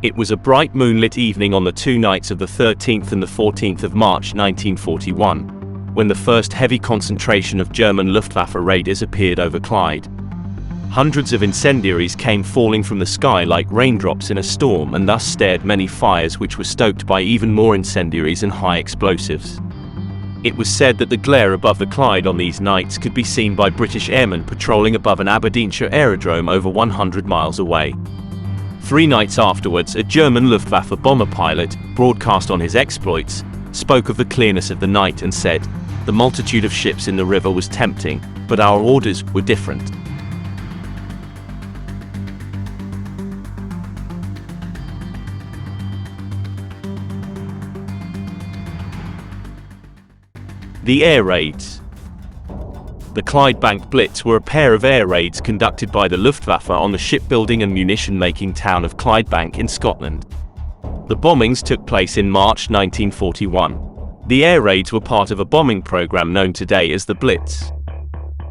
It was a bright moonlit evening on the two nights of the 13th and the 14th of March 1941, when the first heavy concentration of German Luftwaffe raiders appeared over Clyde. Hundreds of incendiaries came falling from the sky like raindrops in a storm and thus started many fires which were stoked by even more incendiaries and high explosives. It was said that the glare above the Clyde on these nights could be seen by British airmen patrolling above an Aberdeenshire aerodrome over 100 miles away. 3 nights afterwards, a German Luftwaffe bomber pilot, broadcast on his exploits, spoke of the clearness of the night and said, "The multitude of ships in the river was tempting, but our orders were different." The air raids. The Clydebank Blitz were a pair of air raids conducted by the Luftwaffe on the shipbuilding and munition-making town of Clydebank in Scotland. The bombings took place in March 1941. The air raids were part of a bombing program known today as the Blitz.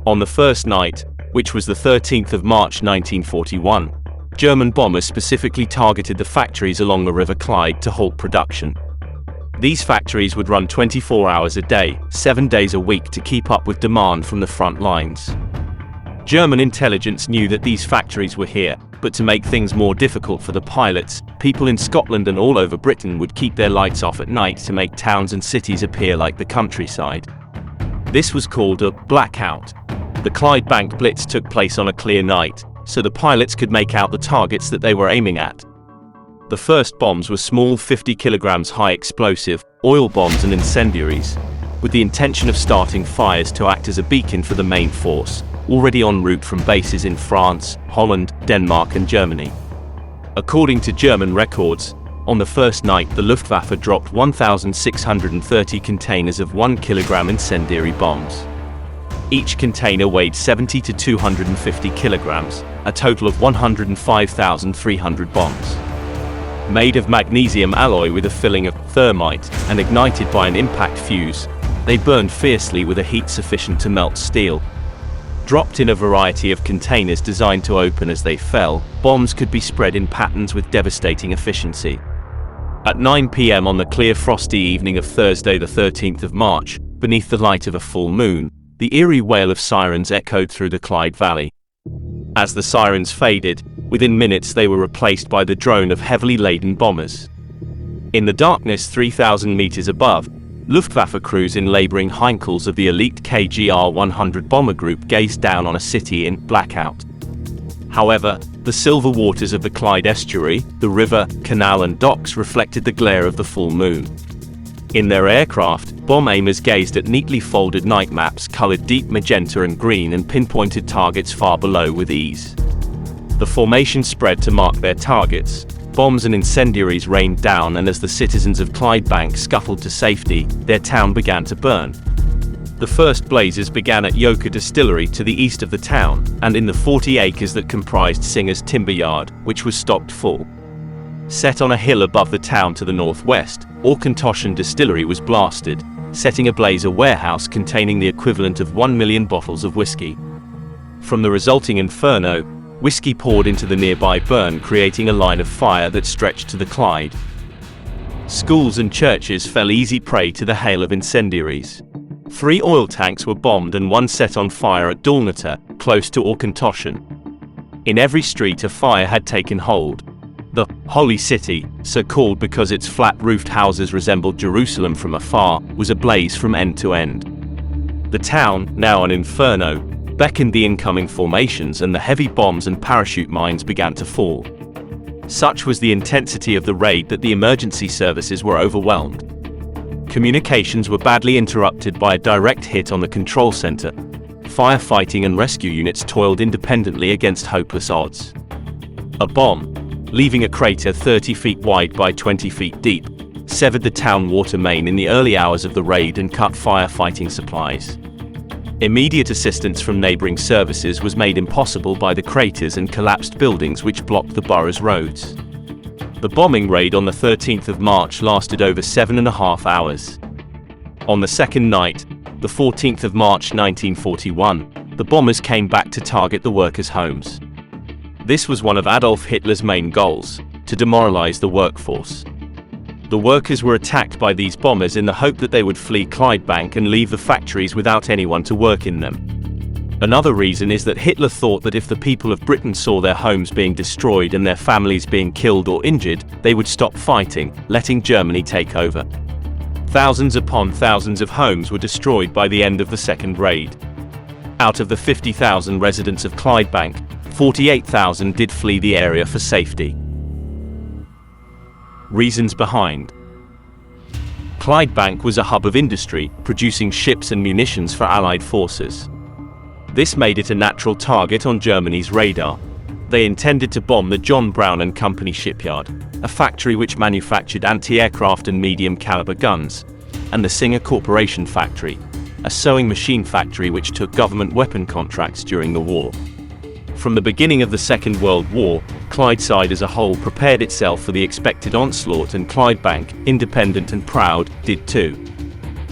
On the first night, which was the 13th of March 1941, German bombers specifically targeted the factories along the River Clyde to halt production. These factories would run 24 hours a day, 7 days a week to keep up with demand from the front lines. German intelligence knew that these factories were here, but to make things more difficult for the pilots, people in Scotland and all over Britain would keep their lights off at night to make towns and cities appear like the countryside. This was called a blackout. The Clydebank Blitz took place on a clear night, so the pilots could make out the targets that they were aiming at. The first bombs were small 50 kilograms high explosive, oil bombs and incendiaries, with the intention of starting fires to act as a beacon for the main force, already en route from bases in France, Holland, Denmark and Germany. According to German records, on the first night the Luftwaffe dropped 1,630 containers of 1 kilogram incendiary bombs. Each container weighed 70 to 250 kilograms, a total of 105,300 bombs. Made of magnesium alloy with a filling of thermite and ignited by an impact fuse, they burned fiercely with a heat sufficient to melt steel. Dropped in a variety of containers designed to open as they fell, bombs could be spread in patterns with devastating efficiency. At 9 p.m. on the clear frosty evening of Thursday the 13th of March, beneath the light of a full moon, the eerie wail of sirens echoed through the Clyde Valley. As the sirens faded, within minutes they were replaced by the drone of heavily laden bombers. In the darkness 3,000 meters above, Luftwaffe crews in laboring Heinkels of the elite KGR-100 bomber group gazed down on a city in blackout. However, the silver waters of the Clyde estuary, the river, canal and docks reflected the glare of the full moon. In their aircraft, bomb aimers gazed at neatly folded night maps colored deep magenta and green and pinpointed targets far below with ease. The formation spread to mark their targets. Bombs and incendiaries rained down, and as the citizens of Clydebank scuttled to safety, their town began to burn. The first blazes began at Yoka Distillery to the east of the town, and in the 40 acres that comprised Singer's timber yard, which was stocked full. Set on a hill above the town to the northwest, Auchentoshan Distillery was blasted, setting ablaze a warehouse containing the equivalent of 1 million bottles of whiskey. From the resulting inferno, whiskey poured into the nearby burn, creating a line of fire that stretched to the Clyde. Schools and churches fell easy prey to the hail of incendiaries. 3 oil tanks were bombed and 1 set on fire at Dalnata, close to Auchentoshan. In every street a fire had taken hold. The Holy City, so called because its flat-roofed houses resembled Jerusalem from afar, was ablaze from end to end. The town, now an inferno, beckoned the incoming formations, and the heavy bombs and parachute mines began to fall. Such was the intensity of the raid that the emergency services were overwhelmed. Communications were badly interrupted by a direct hit on the control center. Firefighting and rescue units toiled independently against hopeless odds. A bomb, leaving a crater 30 feet wide by 20 feet deep, severed the town water main in the early hours of the raid and cut firefighting supplies. Immediate assistance from neighboring services was made impossible by the craters and collapsed buildings which blocked the borough's roads. The bombing raid on the 13th of March lasted over 7.5 hours. On the second night, the 14th of March 1941, the bombers came back to target the workers' homes. This was one of Adolf Hitler's main goals, to to demoralize the workforce. The workers were attacked by these bombers in the hope that they would flee Clydebank and leave the factories without anyone to work in them. Another reason is that Hitler thought that if the people of Britain saw their homes being destroyed and their families being killed or injured, they would stop fighting, letting Germany take over. Thousands upon thousands of homes were destroyed by the end of the second raid. Out of the 50,000 residents of Clydebank, 48,000 did flee the area for safety. Reasons behind. Clydebank was a hub of industry, producing ships and munitions for Allied forces. This made it a natural target on Germany's radar. They intended to bomb the John Brown and Company shipyard, a factory which manufactured anti-aircraft and medium-caliber guns, and the Singer Corporation factory, a sewing machine factory which took government weapon contracts during the war. From the beginning of the Second World War, Clydeside as a whole prepared itself for the expected onslaught, and Clydebank, independent and proud, did too.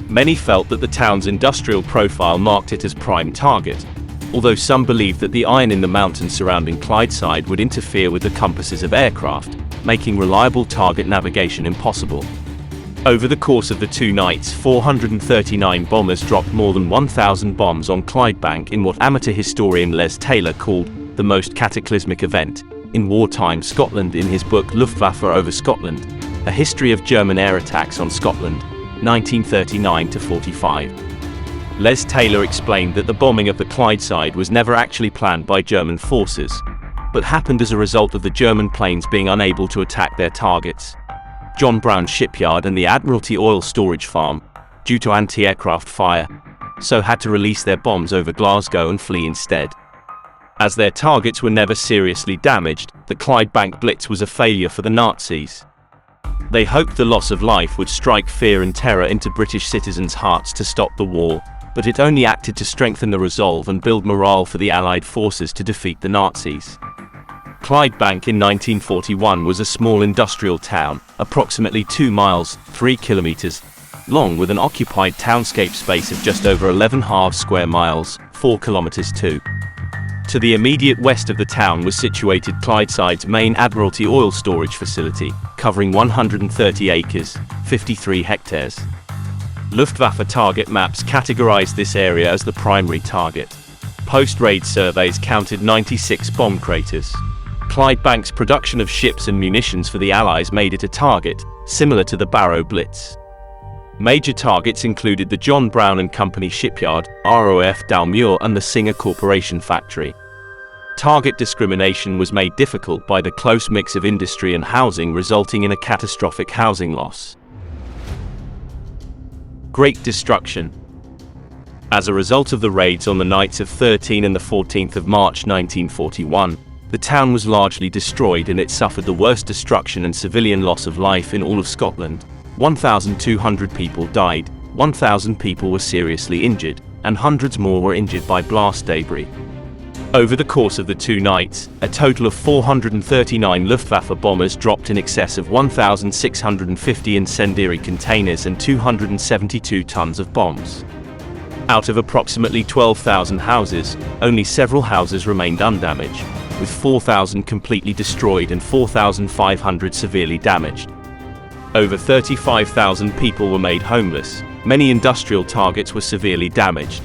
Many felt that the town's industrial profile marked it as prime target, although some believed that the iron in the mountains surrounding Clydeside would interfere with the compasses of aircraft, making reliable target navigation impossible. Over the course of the 2 nights, 439 bombers dropped more than 1,000 bombs on Clydebank in what amateur historian Les Taylor called the most cataclysmic event in wartime Scotland in his book Luftwaffe over Scotland, A History of German Air Attacks on Scotland, 1939-45. Les Taylor explained that the bombing of the Clydeside was never actually planned by German forces, but happened as a result of the German planes being unable to attack their targets, John Brown shipyard and the Admiralty oil storage farm, due to anti-aircraft fire, so had to release their bombs over Glasgow and flee instead. As their targets were never seriously damaged, the Clydebank Blitz was a failure for the Nazis. They hoped the loss of life would strike fear and terror into British citizens' hearts to stop the war, but it only acted to strengthen the resolve and build morale for the Allied forces to defeat the Nazis. Clydebank in 1941 was a small industrial town, approximately 2 miles, 3 kilometers, long, with an occupied townscape space of just over 11½ square miles, 4 kilometers too. To the immediate west of the town was situated Clydeside's main Admiralty oil storage facility, covering 130 acres, 53 hectares. Luftwaffe target maps categorized this area as the primary target. Post-raid surveys counted 96 bomb craters. Clydebank's production of ships and munitions for the Allies made it a target, similar to the Barrow Blitz. Major targets included the John Brown and Company shipyard, ROF Dalmuir, and the Singer Corporation factory. Target discrimination was made difficult by the close mix of industry and housing, resulting in a catastrophic housing loss. Great destruction. As a result of the raids on the nights of 13 and the 14th of March 1941, the town was largely destroyed and it suffered the worst destruction and civilian loss of life in all of Scotland. 1,200 people died, 1,000 people were seriously injured, and hundreds more were injured by blast debris. Over the course of the 2 nights, a total of 439 Luftwaffe bombers dropped in excess of 1,650 incendiary containers and 272 tons of bombs. Out of approximately 12,000 houses, only several houses remained undamaged, with 4,000 completely destroyed and 4,500 severely damaged. Over 35,000 people were made homeless. Many industrial targets were severely damaged.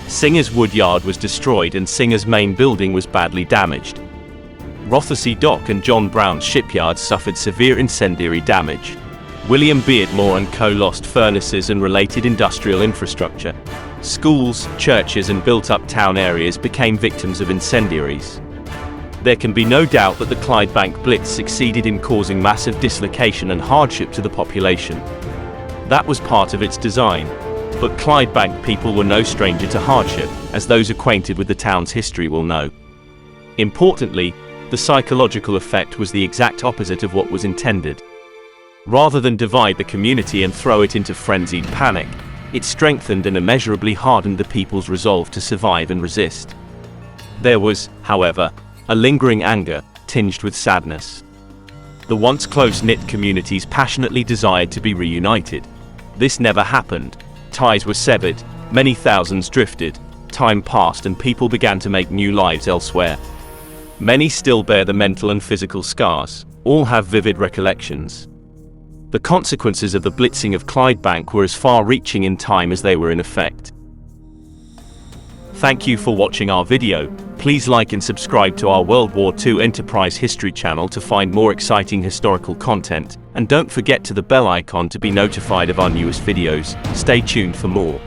Singer's woodyard was destroyed and Singer's main building was badly damaged. Rothesay Dock and John Brown shipyards suffered severe incendiary damage. William Beardmore & Co. lost furnaces and related industrial infrastructure. Schools, churches and built-up town areas became victims of incendiaries. There can be no doubt that the Clydebank Blitz succeeded in causing massive dislocation and hardship to the population. That was part of its design. But Clydebank people were no stranger to hardship, as those acquainted with the town's history will know. Importantly, the psychological effect was the exact opposite of what was intended. Rather than divide the community and throw it into frenzied panic, it strengthened and immeasurably hardened the people's resolve to survive and resist. There was, however, a lingering anger, tinged with sadness. The once close-knit communities passionately desired to be reunited. This never happened. Ties were severed, many thousands drifted, time passed and people began to make new lives elsewhere. Many still bear the mental and physical scars, all have vivid recollections. The consequences of the blitzing of Clydebank were as far-reaching in time as they were in effect. Thank you for watching our video. Please like and subscribe to our World War II Enterprise History channel to find more exciting historical content, and don't forget to the bell icon to be notified of our newest videos. Stay tuned for more.